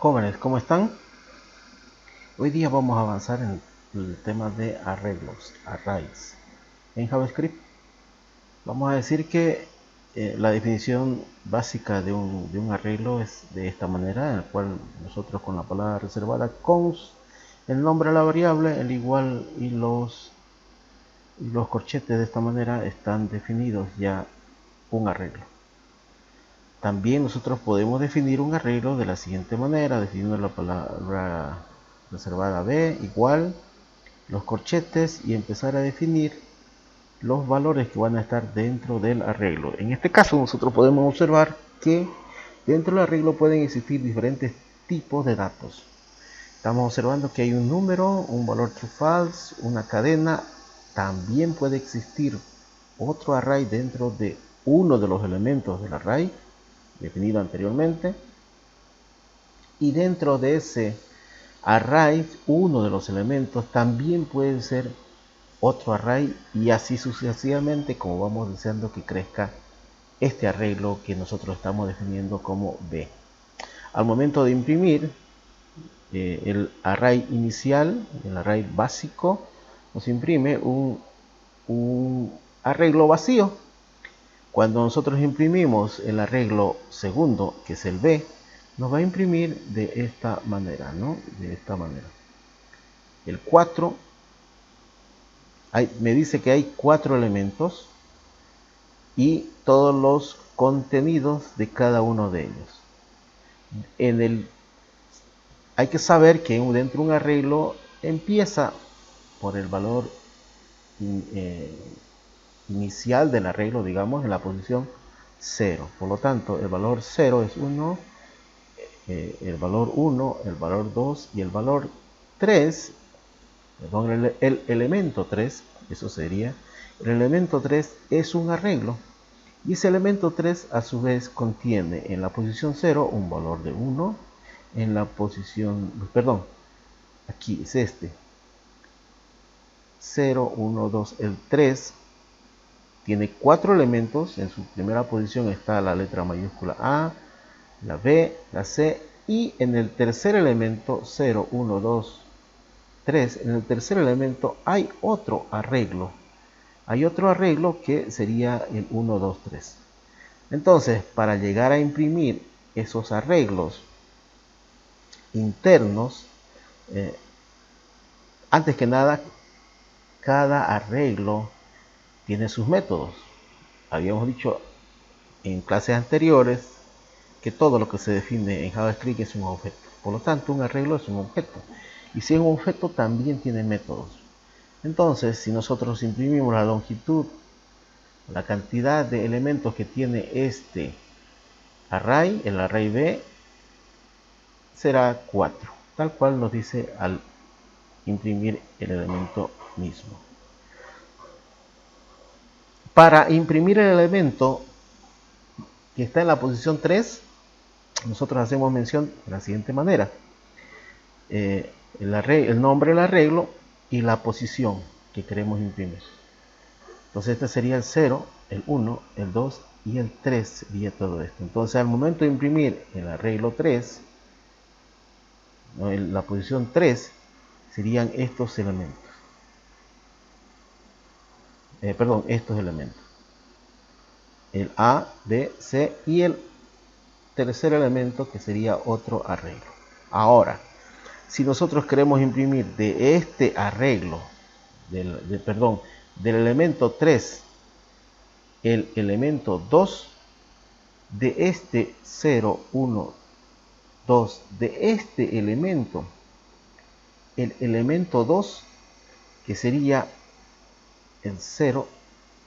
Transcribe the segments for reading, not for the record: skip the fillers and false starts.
Jóvenes, ¿cómo están? Hoy día vamos a avanzar en el tema de arreglos, arrays. En JavaScript vamos a decir que la definición básica de un arreglo es de esta manera, en la cual nosotros con la palabra reservada const, el nombre de la variable, el igual y los corchetes de esta manera están definidos ya un arreglo. También nosotros podemos definir un arreglo de la siguiente manera, definiendo la palabra reservada b igual los corchetes y empezar a definir los valores que van a estar dentro del arreglo. En este caso nosotros podemos observar que dentro del arreglo pueden existir diferentes tipos de datos. Estamos observando que hay un número, un valor true false, una cadena. También puede existir otro array dentro de uno de los elementos del array definido anteriormente, y dentro de ese array uno de los elementos también puede ser otro array, y así sucesivamente, como vamos deseando que crezca este arreglo que nosotros estamos definiendo como B. Al momento de imprimir el array inicial, el array básico, nos imprime un arreglo vacío. Cuando nosotros imprimimos el arreglo segundo, que es el B, nos va a imprimir de esta manera, ¿no? De esta manera. El 4 me dice que hay 4 elementos y todos los contenidos de cada uno de ellos. Hay que saber que dentro de un arreglo empieza por el valor inicial del arreglo, digamos, en la posición 0. Por lo tanto, el valor 0 es 1, el valor 1, el valor 2 y el valor 3, perdón, el elemento 3, eso sería, el elemento 3 es un arreglo, y ese elemento 3 a su vez contiene en la posición 0 un valor de 1, en la posición, perdón, aquí es este, 0, 1, 2, el 3 tiene 4 elementos. En su primera posición está la letra mayúscula A, la B, la C, y en el tercer elemento 0, 1, 2, 3, en el tercer elemento hay otro arreglo. Hay otro arreglo que sería el 1, 2, 3. Entonces, para llegar a imprimir esos arreglos internos, antes que nada, cada arreglo tiene sus métodos. Habíamos dicho en clases anteriores que todo lo que se define en JavaScript es un objeto. Por lo tanto, un arreglo es un objeto. Y si es un objeto, también tiene métodos. Entonces, si nosotros imprimimos la longitud, la cantidad de elementos que tiene este array, el array B, será 4, tal cual nos dice al imprimir el elemento mismo. Para imprimir el elemento que está en la posición 3, nosotros hacemos mención de la siguiente manera. El nombre del arreglo y la posición que queremos imprimir. Entonces este sería el 0, el 1, el 2 y el 3 sería todo esto. Entonces al momento de imprimir el arreglo 3, la posición 3, serían estos elementos. Estos elementos. El A, B, C y el tercer elemento que sería otro arreglo. Ahora, si nosotros queremos imprimir de este arreglo, del elemento 3, el elemento 2, de este 0, 1, 2, de este elemento, el elemento 2, que sería el 0,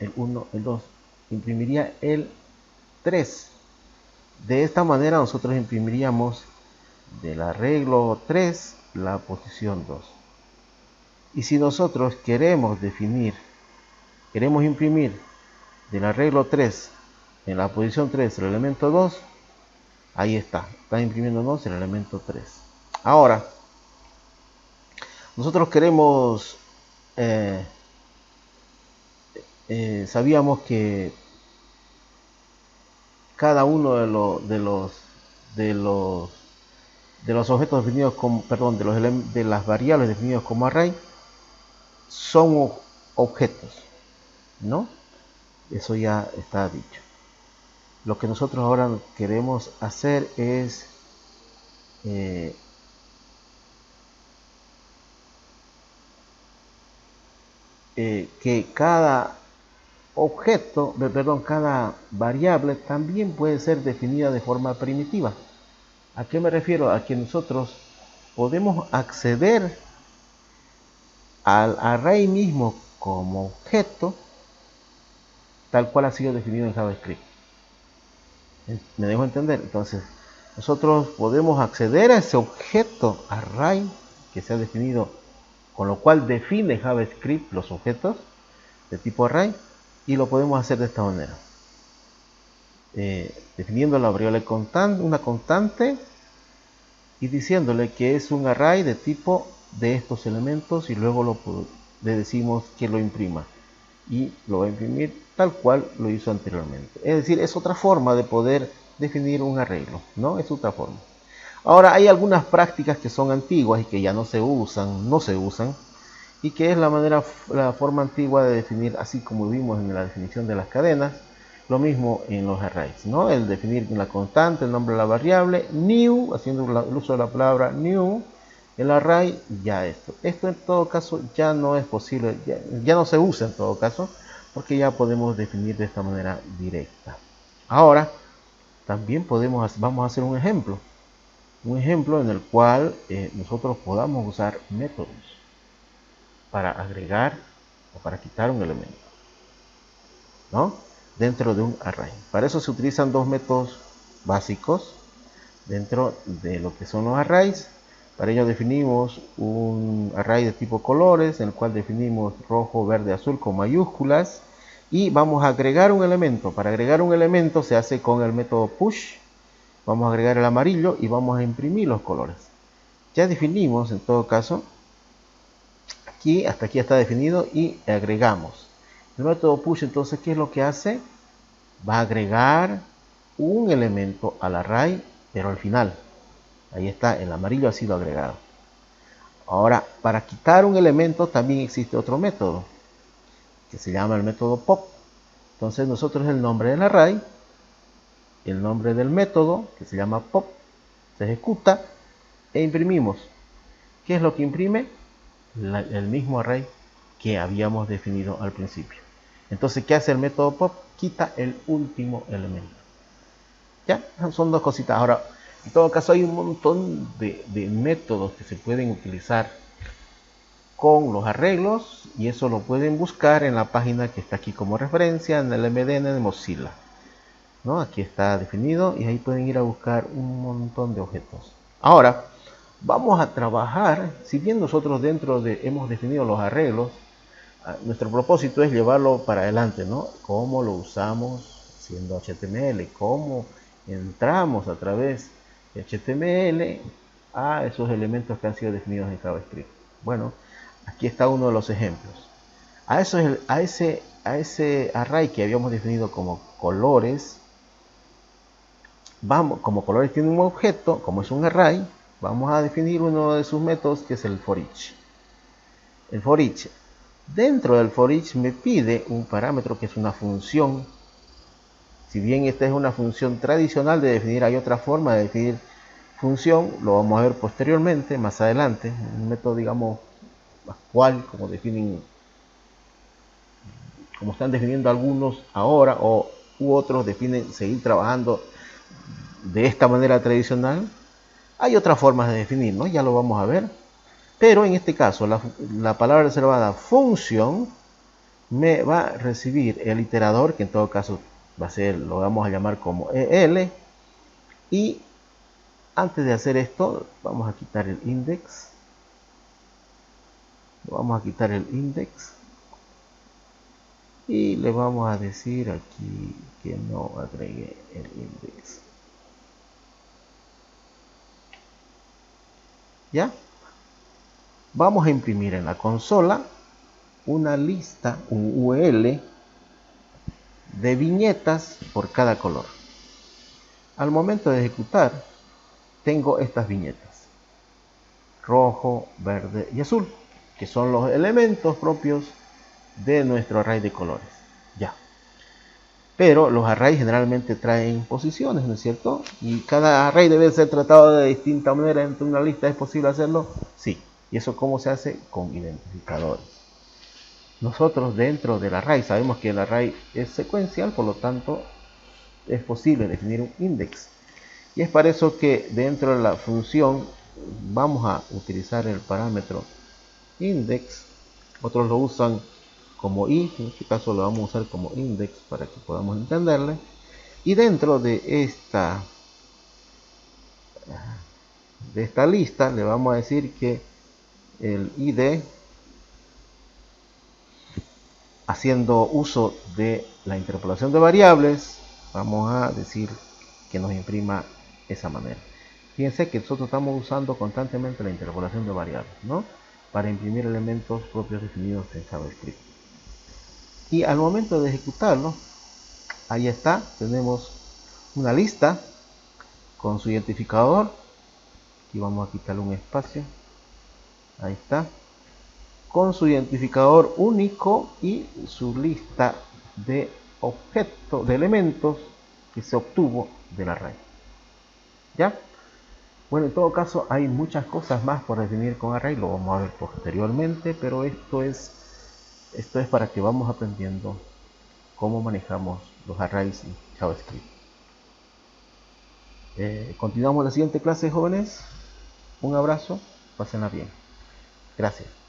el 1, el 2, imprimiría el 3. De esta manera nosotros imprimiríamos del arreglo 3 la posición 2. Y si nosotros queremos imprimir del arreglo 3 en la posición 3 el elemento 2, ahí está imprimiéndonos el elemento 3. Ahora, nosotros queremos, sabíamos que cada uno de los de los objetos definidos como, perdón, de las variables definidas como array son objetos, ¿no? Eso ya está dicho. Lo que nosotros ahora queremos hacer es que cada objeto, perdón, cada variable también puede ser definida de forma primitiva. ¿A qué me refiero? A que nosotros podemos acceder al array mismo como objeto tal cual ha sido definido en JavaScript. ¿Me dejo entender? Entonces, nosotros podemos acceder a ese objeto array que se ha definido, con lo cual define JavaScript los objetos de tipo array, y lo podemos hacer de esta manera. Definiendo la variable una constante y diciéndole que es un array de tipo de estos elementos, y luego le decimos que lo imprima y lo va a imprimir tal cual lo hizo anteriormente. Es decir, es otra forma de poder definir un arreglo, ¿no? Es otra forma. Ahora, hay algunas prácticas que son antiguas y que ya no se usan, y que es la forma antigua de definir, así como vimos en la definición de las cadenas, lo mismo en los arrays, ¿no? El definir la constante, el nombre de la variable, new, haciendo el uso de la palabra new, el array, ya esto. Esto en todo caso ya no es posible, ya no se usa en todo caso, porque ya podemos definir de esta manera directa. Ahora, también vamos a hacer un ejemplo en el cual nosotros podamos usar métodos para agregar o para quitar un elemento, ¿no? Dentro de un array. Para eso se utilizan dos métodos básicos dentro de lo que son los arrays. Para ello definimos un array de tipo colores, en el cual definimos rojo, verde, azul con mayúsculas, y vamos a agregar un elemento. Para agregar un elemento se hace con el método push. Vamos a agregar el amarillo y vamos a imprimir los colores. Ya definimos, en todo caso, hasta aquí está definido, y agregamos. El método push, entonces, ¿qué es lo que hace? Va a agregar un elemento al array, pero al final. Ahí está, el amarillo ha sido agregado. Ahora, para quitar un elemento también existe otro método, que se llama el método pop. Entonces nosotros el nombre del array, el nombre del método, que se llama pop, se ejecuta e imprimimos. ¿Qué es lo que imprime? El mismo array que habíamos definido al principio. Entonces, ¿qué hace el método pop? Quita el último elemento. ¿Ya? Son dos cositas. Ahora, en todo caso, hay un montón de métodos que se pueden utilizar con los arreglos, y eso lo pueden buscar en la página que está aquí como referencia, en el MDN de Mozilla, ¿no? Aquí está definido y ahí pueden ir a buscar un montón de objetos. Ahora, vamos a trabajar, si bien nosotros hemos definido los arreglos, nuestro propósito es llevarlo para adelante, ¿no? Cómo lo usamos siendo HTML, cómo entramos a través de HTML a esos elementos que han sido definidos en JavaScript. Bueno, aquí está uno de los ejemplos. A ese array que habíamos definido como colores, como colores tiene un objeto, como es un array, vamos a definir uno de sus métodos, que es el for-each. El for-each, dentro del for-each me pide un parámetro que es una función. Si bien esta es una función tradicional de definir, hay otra forma de definir función, lo vamos a ver posteriormente, más adelante, un método, digamos, actual, como están definiendo algunos ahora, u otros definen seguir trabajando de esta manera tradicional. Hay otras formas de definir, ¿no? Ya lo vamos a ver. Pero en este caso, la palabra reservada función me va a recibir el iterador, que en todo caso lo vamos a llamar como EL. Y antes de hacer esto, vamos a quitar el index. Vamos a quitar el index. Y le vamos a decir aquí que no agregue el index. ¿Ya? Vamos a imprimir en la consola una lista, un UL, de viñetas por cada color. Al momento de ejecutar, tengo estas viñetas, rojo, verde y azul, que son los elementos propios de nuestro array de colores. Ya. Pero los arrays generalmente traen posiciones, ¿no es cierto? Y cada array debe ser tratado de distinta manera dentro de una lista. ¿Es posible hacerlo? Sí. ¿Y eso cómo se hace? Con identificadores. Nosotros dentro del array sabemos que el array es secuencial, por lo tanto es posible definir un index. Y es para eso que dentro de la función vamos a utilizar el parámetro index. Otros lo usan como i, en este caso lo vamos a usar como index para que podamos entenderle. Y dentro de esta lista le vamos a decir que el id, haciendo uso de la interpolación de variables, vamos a decir que nos imprima esa manera. Fíjense que nosotros estamos usando constantemente la interpolación de variables, ¿no? Para imprimir elementos propios definidos en JavaScript. Y al momento de ejecutarlo, ahí está, tenemos una lista con su identificador. Aquí vamos a quitarle un espacio. Ahí está. Con su identificador único y su lista de objetos, de elementos que se obtuvo del array. ¿Ya? Bueno, en todo caso hay muchas cosas más por definir con array, lo vamos a ver posteriormente, pero esto es para que vamos aprendiendo cómo manejamos los arrays en JavaScript. Continuamos la siguiente clase, jóvenes. Un abrazo, pásenla bien. Gracias.